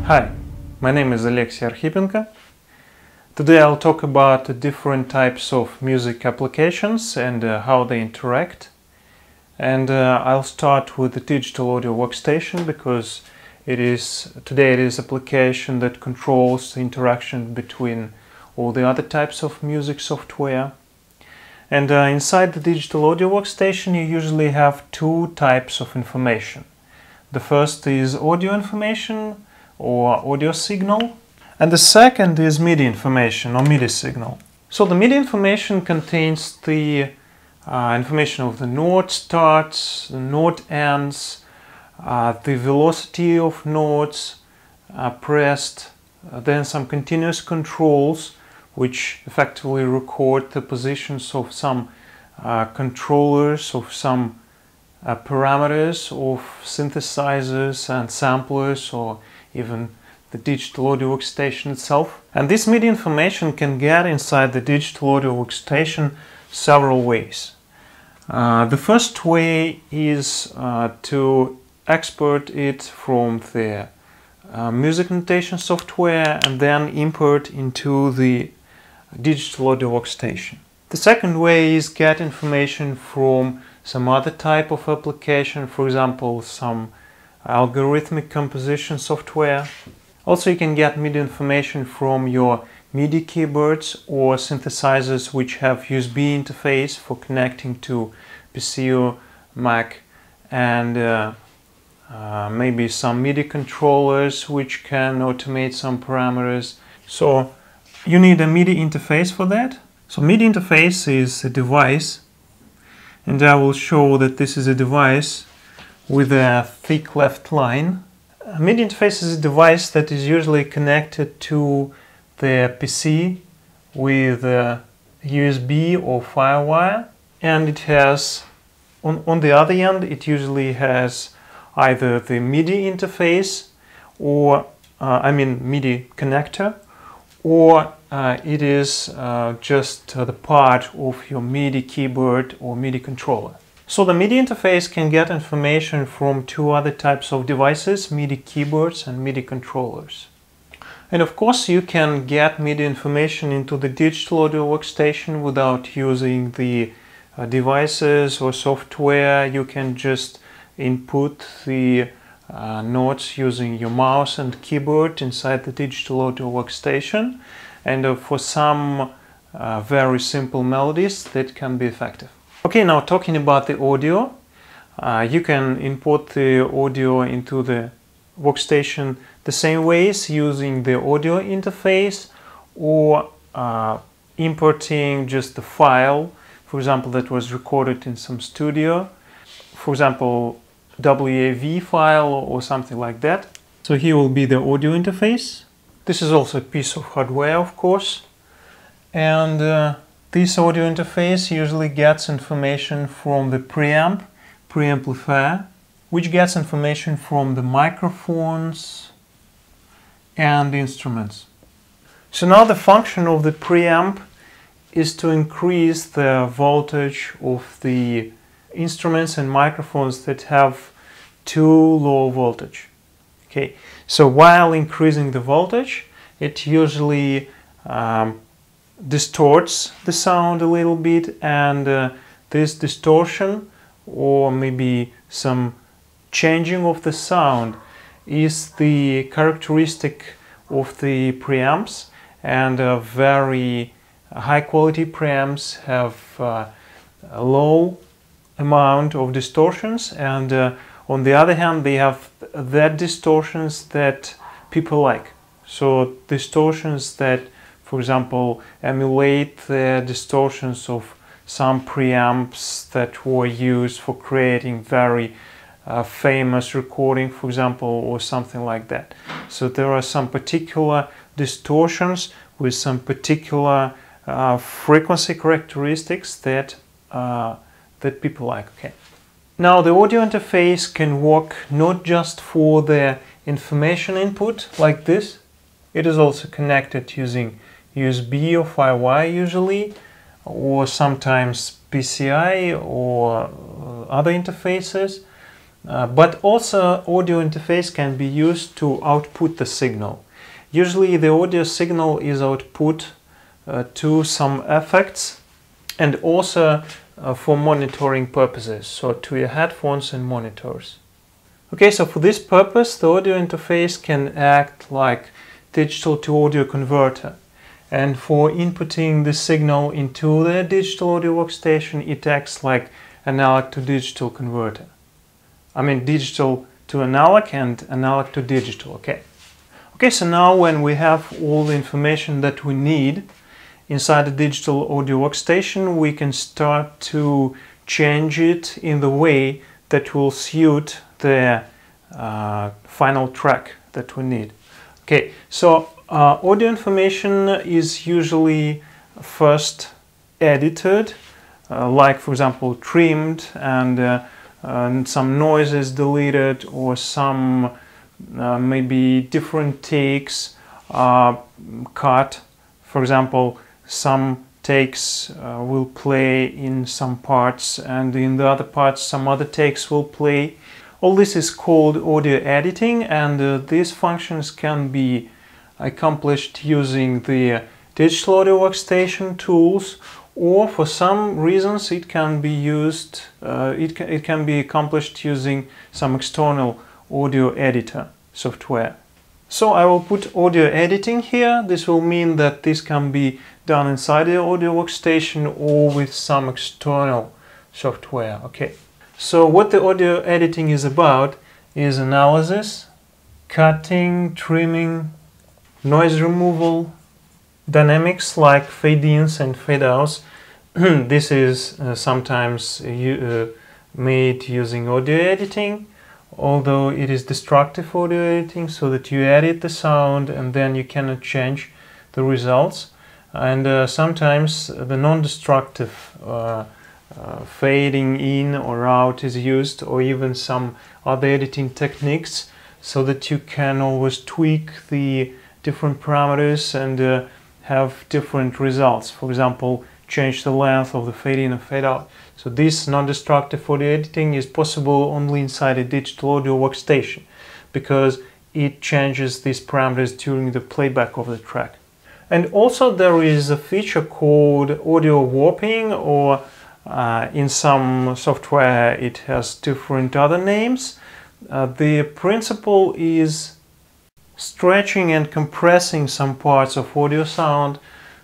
Hi, my name is Alexey Arhipenko. Today I'll talk about the different types of music applications and how they interact. And I'll start with the digital audio workstation because today it is an application that controls the interaction between all the other types of music software. And inside the digital audio workstation you usually have two types of information. The first is audio information or audio signal, and the second is MIDI information or MIDI signal. So the MIDI information contains the information of the note starts, the note ends, the velocity of notes pressed, then some continuous controls which effectively record the positions of some controllers, of some parameters of synthesizers and samplers, or even the digital audio workstation itself. And this MIDI information can get inside the digital audio workstation several ways. The first way is to export it from the music notation software and then import into the digital audio workstation. The second way is get information from some other type of application, for example, some algorithmic composition software. Also, you can get MIDI information from your MIDI keyboards or synthesizers which have USB interface for connecting to PC or Mac, and maybe some MIDI controllers which can automate some parameters. So you need a MIDI interface for that. So MIDI interface is a device, and I will show that this is a device with a thick left line. A MIDI interface is a device that is usually connected to the PC with a USB or FireWire, and it has, on the other end, it usually has either the MIDI interface or, MIDI connector, or it is just the part of your MIDI keyboard or MIDI controller. So the MIDI interface can get information from two other types of devices, MIDI keyboards and MIDI controllers. And of course you can get MIDI information into the digital audio workstation without using the devices or software. You can just input the notes using your mouse and keyboard inside the digital audio workstation, and for some very simple melodies that can be effective. Okay, now talking about the audio, you can import the audio into the workstation the same ways, using the audio interface or importing just the file, for example, that was recorded in some studio, for example WAV file or something like that. So here will be the audio interface. This is also a piece of hardware, of course, and this audio interface usually gets information from the preamplifier, which gets information from the microphones and the instruments. So now the function of the preamp is to increase the voltage of the instruments and microphones that have too low voltage. Okay, so while increasing the voltage, it usually distorts the sound a little bit, and this distortion or maybe some changing of the sound is the characteristic of the preamps, and very high quality preamps have a low amount of distortions, and on the other hand they have that distortions that people like. So distortions that, for example, emulate the distortions of some preamps that were used for creating very famous recording, for example, or something like that. So there are some particular distortions with some particular frequency characteristics that people like. Okay. Now the audio interface can work not just for the information input like this. It is also connected using USB or FireWire usually, or sometimes PCI or other interfaces. But also audio interface can be used to output the signal. Usually the audio signal is output to some effects and also for monitoring purposes, so to your headphones and monitors. Okay, so for this purpose the audio interface can act like digital to audio converter, and for inputting the signal into the digital audio workstation it acts like analog to digital converter. I mean digital to analog and analog to digital. Okay, so now when we have all the information that we need inside the digital audio workstation, we can start to change it in the way that will suit the final track that we need. Okay, so audio information is usually first edited, like for example trimmed, and some noises deleted, or some maybe different takes cut. For example, some takes will play in some parts, and in the other parts some other takes will play. All this is called audio editing, and these functions can be accomplished using the digital audio workstation tools, or for some reasons it can be used, it can be accomplished using some external audio editor software. So I will put audio editing here. This will mean that this can be done inside the audio workstation or with some external software. Okay, so what the audio editing is about is analysis, cutting, trimming, noise removal, dynamics like fade-ins and fade-outs. This is sometimes made using audio editing, although it is destructive audio editing, so that you edit the sound and then you cannot change the results. And sometimes the non-destructive fading in or out is used, or even some other editing techniques, so that you can always tweak the different parameters and have different results. For example, change the length of the fade in and fade out. So this non-destructive audio editing is possible only inside a digital audio workstation, because it changes these parameters during the playback of the track. And also there is a feature called audio warping, or in some software it has different other names. The principle is stretching and compressing some parts of audio sound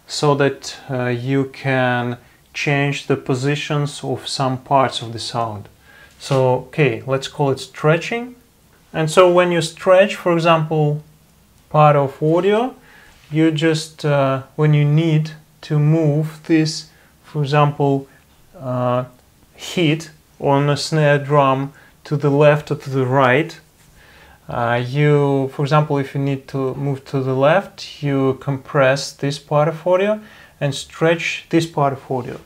so that you can change the positions of some parts of the sound. So, okay, let's call it stretching. And so when you stretch, for example, part of audio, you just, when you need to move this, for example, hit on a snare drum to the left or to the right, for example, if you need to move to the left, you compress this part of audio and stretch this part of audio.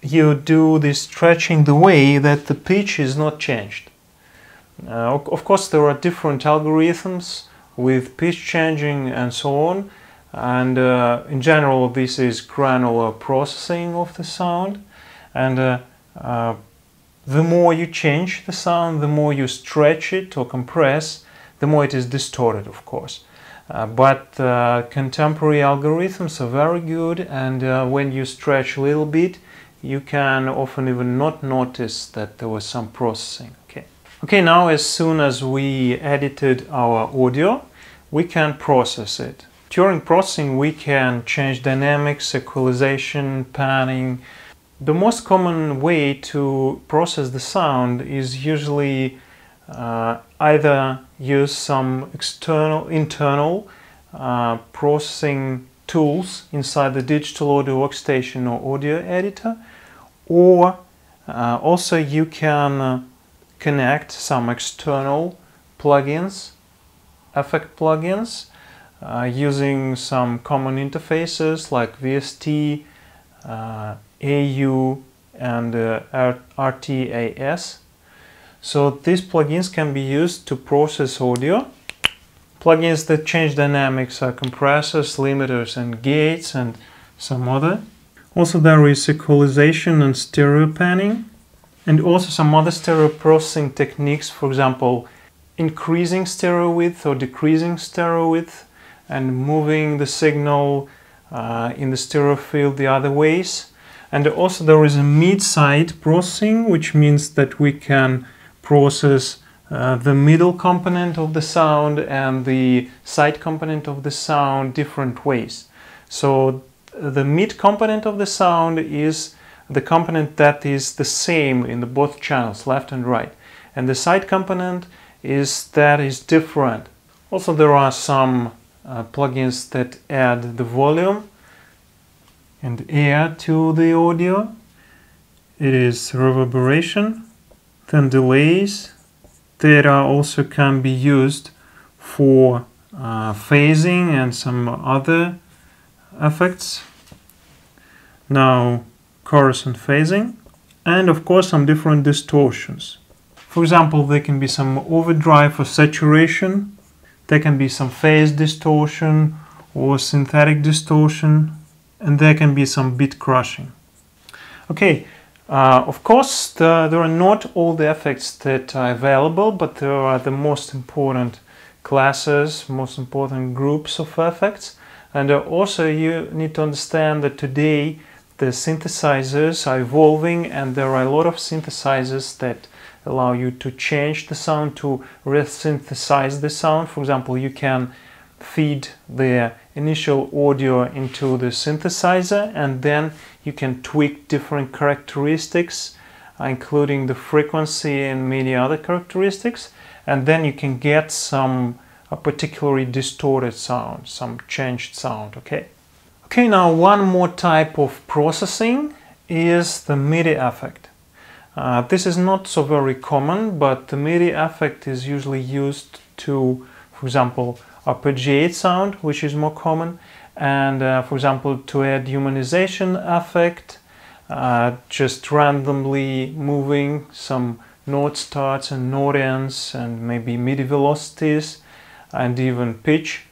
You do this stretching the way that the pitch is not changed. Of course, there are different algorithms with pitch changing and so on. And in general, this is granular processing of the sound. And the more you change the sound, the more you stretch it or compress, the more it is distorted, of course. But contemporary algorithms are very good, and when you stretch a little bit, you can often even not notice that there was some processing. Okay, now as soon as we edited our audio, we can process it. During processing, we can change dynamics, equalization, panning. The most common way to process the sound is usually either use some internal processing tools inside the digital audio workstation or audio editor, or also you can connect some external plugins, effect plugins, using some common interfaces like VST, AU and RTAS. So these plugins can be used to process audio. Plugins that change dynamics are compressors, limiters and gates, and some other. Also there is equalization and stereo panning. and also some other stereo processing techniques, for example, increasing stereo width or decreasing stereo width, and moving the signal in the stereo field the other ways. And also there is a mid-side processing, which means that we can process the middle component of the sound and the side component of the sound different ways. So the mid component of the sound is the component that is the same in the both channels, left and right, and the side component is different. Also there are some plugins that add the volume and air to the audio. It is reverberation, then delays that also can be used for phasing and some other effects. Now chorus and phasing, and of course some different distortions. For example, there can be some overdrive or saturation, there can be some phase distortion or synthetic distortion, and there can be some bit crushing. Okay, of course there are not all the effects that are available, but there are the most important classes, most important groups of effects. And also you need to understand that today the synthesizers are evolving, and there are a lot of synthesizers that allow you to change the sound, to resynthesize the sound. For example, you can feed the initial audio into the synthesizer, and then you can tweak different characteristics, including the frequency and many other characteristics, and then you can get a particularly distorted sound, some changed sound. Okay, now one more type of processing is the MIDI effect. This is not so very common, but the MIDI effect is usually used to, for example, arpeggiate sound, which is more common, and for example, to add humanization effect, just randomly moving some note starts and note ends, and maybe MIDI velocities, and even pitch.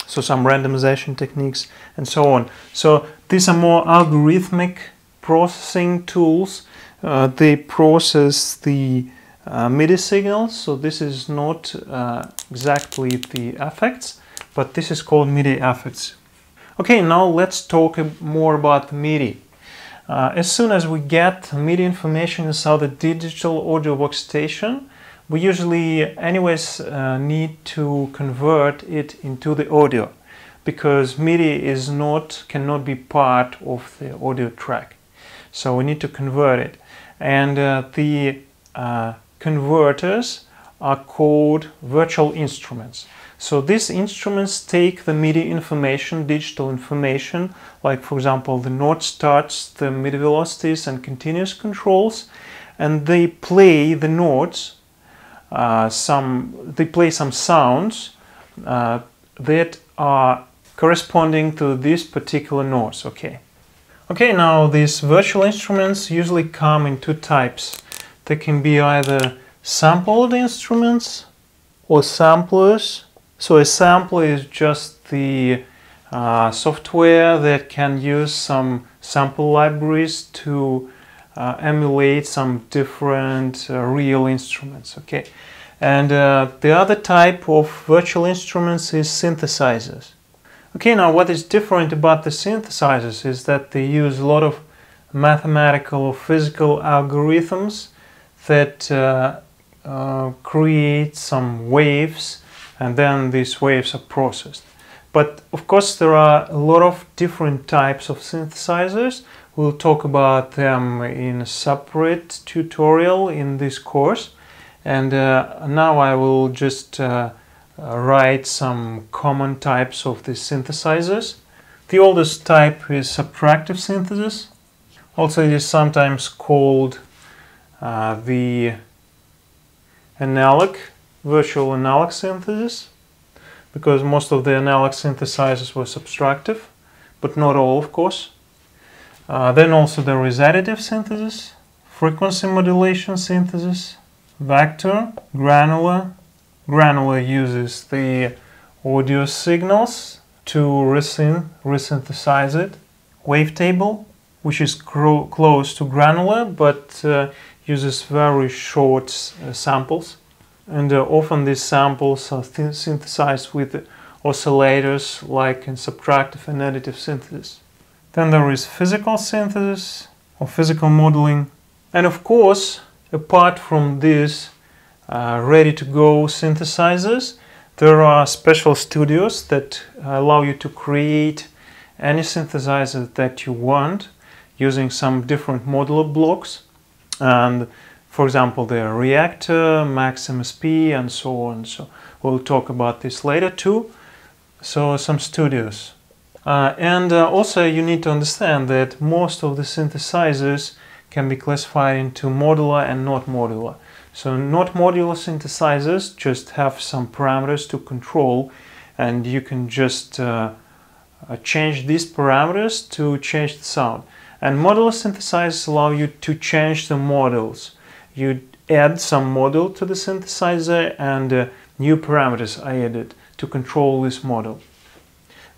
So some randomization techniques and so on. So these are more algorithmic processing tools. They process the MIDI signals, so this is not exactly the effects, but this is called MIDI effects. Okay, now let's talk more about MIDI. As soon as we get MIDI information inside the digital audio workstation, we usually anyways need to convert it into the audio, because MIDI cannot be part of the audio track. So we need to convert it. And the converters are called virtual instruments. So these instruments take the MIDI information, digital information, like for example the note starts, the MIDI velocities and continuous controls, and they play the notes. They play some sounds that are corresponding to these particular notes. Okay, now these virtual instruments usually come in two types. They can be either sampled instruments or samplers. So a sampler is just the software that can use some sample libraries to emulate some different real instruments. Okay, and the other type of virtual instruments is synthesizers. Okay, now what is different about the synthesizers is that they use a lot of mathematical or physical algorithms that create some waves, and then these waves are processed. But of course there are a lot of different types of synthesizers. We'll talk about them in a separate tutorial in this course, and now I will just write some common types of these synthesizers. The oldest type is subtractive synthesis. Also it is sometimes called the virtual analog synthesis, because most of the analog synthesizers were subtractive, but not all, of course. Then also there is additive synthesis, frequency modulation synthesis, vector, granular. Granular uses the audio signals to resynthesize it. Wavetable. which is close to granular, but uses very short samples. And often these samples are synthesized with oscillators, like in subtractive and additive synthesis. Then there is physical synthesis or physical modeling. And of course, apart from these ready-to-go synthesizers, there are special studios that allow you to create any synthesizer that you want using some different modular blocks. And for example, the Reactor, Max MSP, and so on. So we'll talk about this later too. So some studios. And also you need to understand that most of the synthesizers can be classified into modular and not modular. So not modular synthesizers just have some parameters to control, and you can just change these parameters to change the sound. And modular synthesizers allow you to change the models. You add some model to the synthesizer and new parameters are added to control this model.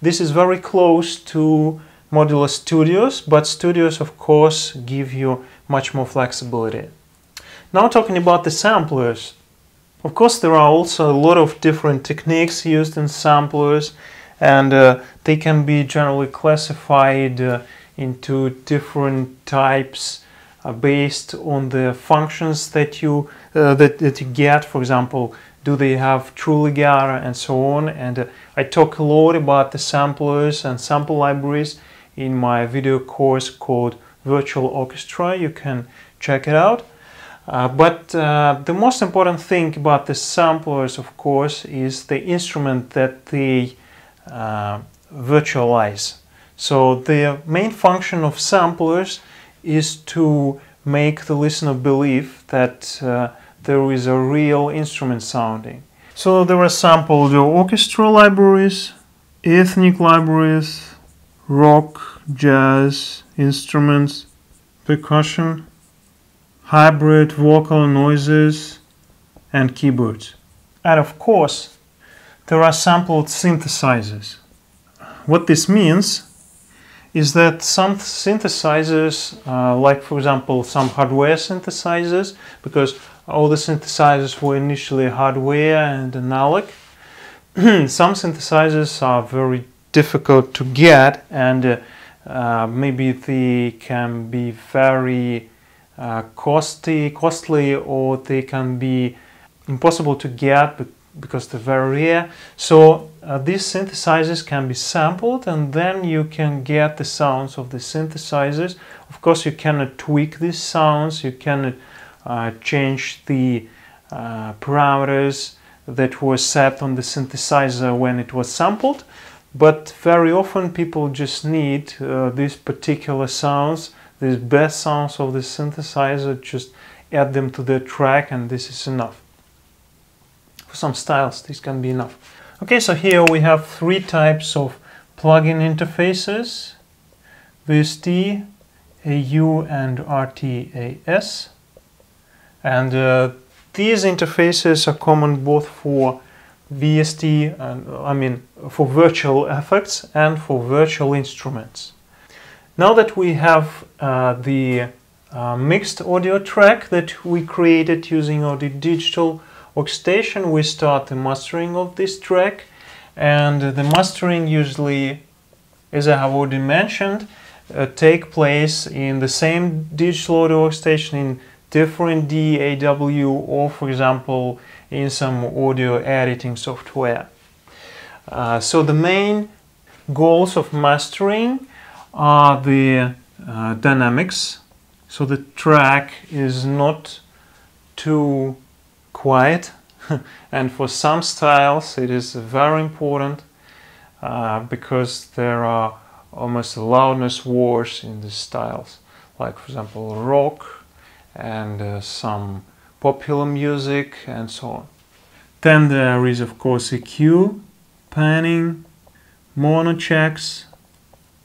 This is very close to modular studios, but studios of course give you much more flexibility. Now talking about the samplers. Of course there are also a lot of different techniques used in samplers, and they can be generally classified into different types based on the functions that you get. For example, do they have true legato and so on. And I talk a lot about the samplers and sample libraries in my video course called Virtual Orchestra. You can check it out. But the most important thing about the samplers, of course, is the instrument that they virtualize. So the main function of samplers is to make the listener believe that there is a real instrument sounding. So there are sampled orchestra libraries, ethnic libraries, rock, jazz, instruments, percussion, hybrid vocal noises, and keyboards. And of course, there are sampled synthesizers. What this means is that some synthesizers, like for example some hardware synthesizers, because all the synthesizers were initially hardware and analog, some synthesizers are very difficult to get, and maybe they can be very costly, or they can be impossible to get because they're very rare. So these synthesizers can be sampled, and then you can get the sounds of the synthesizers. Of course, you cannot tweak these sounds, you cannot change the parameters that were set on the synthesizer when it was sampled, but very often people just need these particular sounds, these best sounds of the synthesizer, just add them to the track, and this is enough. For some styles, this can be enough. Okay, so here we have three types of plugin interfaces: VST, AU, and RTAS. And these interfaces are common both for VST, and for virtual effects and for virtual instruments. Now that we have the mixed audio track that we created using Audio Digital Workstation, we start the mastering of this track. And the mastering usually, as I have already mentioned, take place in the same Digital Audio Workstation in different DAW, or for example in some audio editing software. So the main goals of mastering are the dynamics. So the track is not too quiet, and for some styles it is very important because there are almost loudness wars in the styles, like for example rock and some popular music and so on. Then there is of course EQ, panning, mono checks,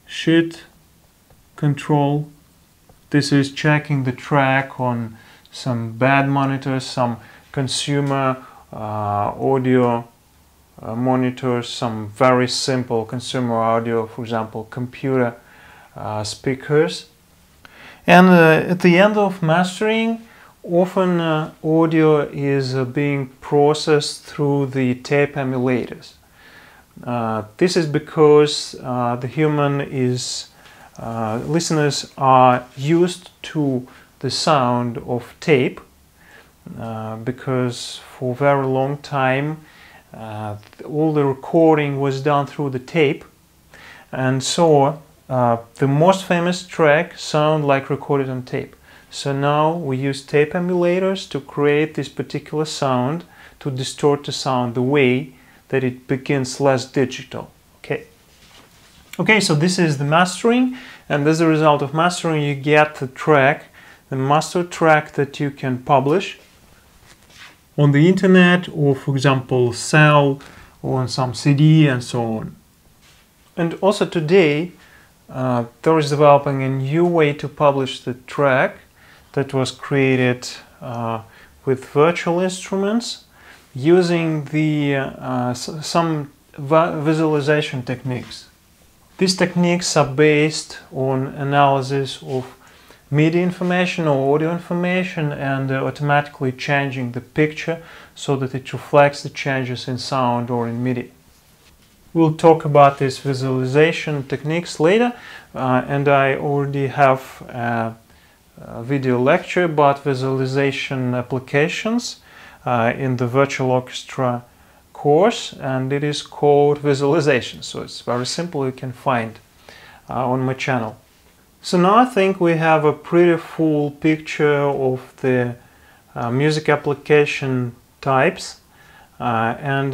shift control. This is checking the track on some bad monitors, some consumer audio monitors, some very simple consumer audio, for example computer speakers. And at the end of mastering, often audio is being processed through the tape emulators. This is because the human is listeners are used to the sound of tape because for a very long time all the recording was done through the tape, and so the most famous track sound like recorded on tape. So now we use tape emulators to create this particular sound, to distort the sound the way that it becomes less digital. Okay, so this is the mastering, and as a result of mastering you get the track, the master track that you can publish on the internet, or for example sell on some CD and so on. And also today there is developing a new way to publish the track that was created with virtual instruments using the some visualization techniques. These techniques are based on analysis of MIDI information or audio information and automatically changing the picture so that it reflects the changes in sound or in MIDI. We'll talk about these visualization techniques later, and I already have a video lecture about visualization applications in the virtual orchestra course, and it is called visualization, so it's very simple, you can find on my channel. So now I think we have a pretty full picture of the music application types, and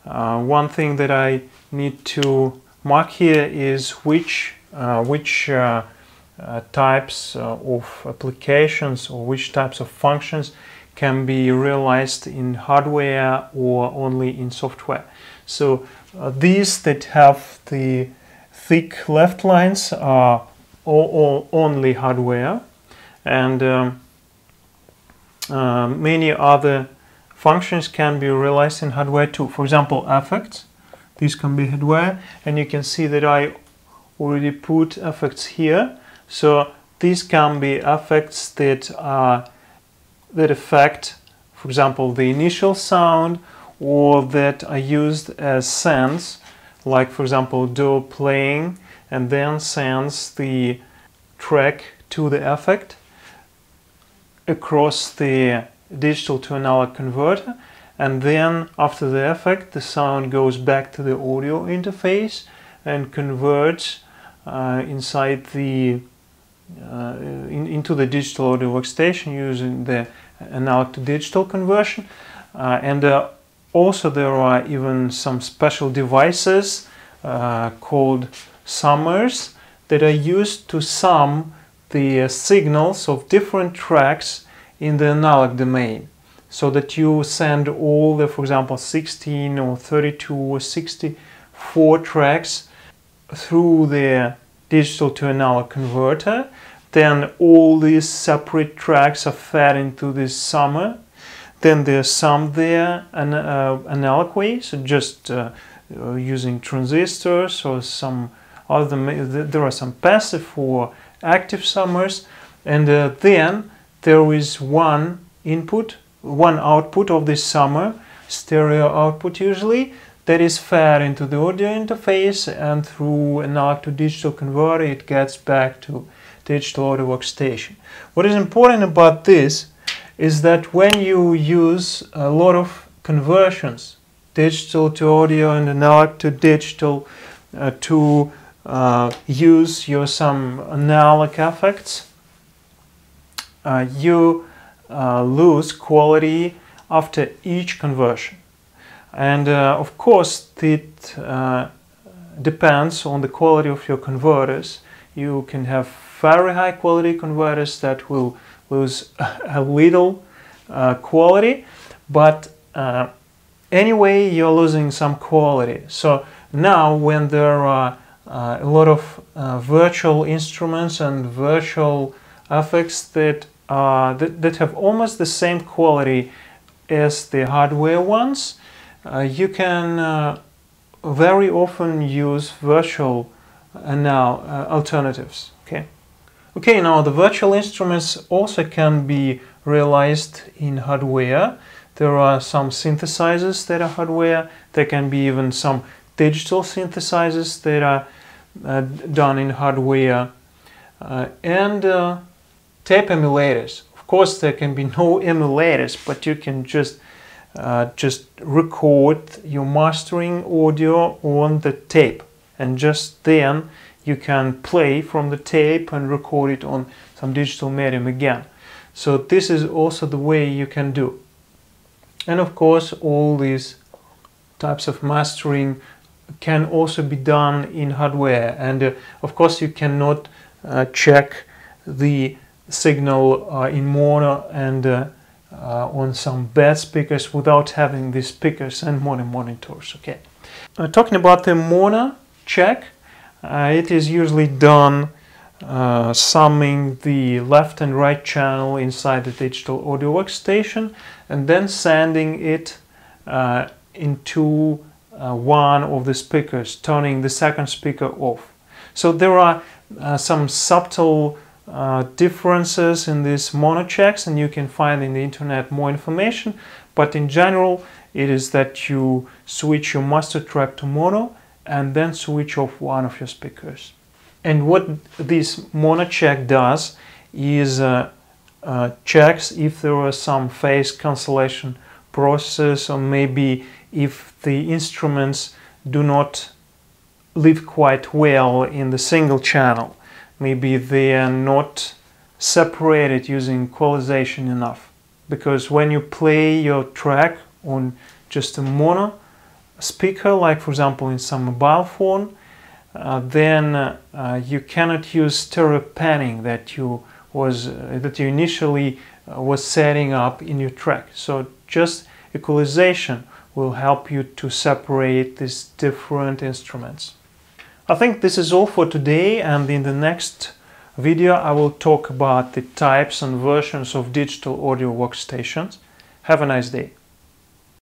one thing that I need to mark here is which types of applications or which types of functions can be realized in hardware or only in software. So these that have the thick left lines are all only hardware, and many other functions can be realized in hardware too. For example, effects, these can be hardware, and you can see that I already put effects here. So these can be effects that affect, for example, the initial sound, or that are used as sends, like for example DAW playing and then sends the track to the effect across the digital to analog converter, and then after the effect the sound goes back to the audio interface and converts inside the into the digital audio workstation using the analog to digital conversion, and also there are even some special devices called summers that are used to sum the signals of different tracks in the analog domain, so that you send all the, for example, 16 or 32 or 64 tracks through the digital to analog converter. Then all these separate tracks are fed into this summer. Then they're summed there analog way, so just using transistors or some other. There are some passive or active summers, and then there is one input, one output of this summer, stereo output usually, that is fed into the audio interface, and through analog to digital converter it gets back to digital audio workstation. What is important about this is that when you use a lot of conversions, digital to audio and analog to digital, to use some analog effects, you lose quality after each conversion. And of course it depends on the quality of your converters. You can have very high quality converters that will lose a little quality, but anyway you're losing some quality. So now when there are a lot of virtual instruments and virtual effects that have almost the same quality as the hardware ones, you can very often use virtual alternatives. Okay, Okay, now the virtual instruments also can be realized in hardware. There are some synthesizers that are hardware. There can be even some digital synthesizers that are done in hardware. And tape emulators. Of course, there can be no emulators, but you can just record your mastering audio on the tape, and just then you can play from the tape and record it on some digital medium again. So this is also the way you can do. And of course, all these types of mastering can also be done in hardware. And of course, you cannot check the signal in mono and on some bad speakers without having these speakers and mono monitors. Okay. Talking about the mono check, it is usually done summing the left and right channel inside the digital audio workstation and then sending it into one of the speakers, turning the second speaker off. So there are some subtle differences in these mono checks, and you can find in the internet more information, but in general it is that you switch your master track to mono and then switch off one of your speakers. And what this mono check does is checks if there are some phase cancellation processes, or maybe if the instruments do not live quite well in the single channel. Maybe they are not separated using equalization enough. Because when you play your track on just a mono speaker, like for example in some mobile phone, then you cannot use stereo panning that you initially was setting up in your track. So just equalization will help you to separate these different instruments. I think this is all for today, and in the next video I will talk about the types and versions of digital audio workstations. Have a nice day.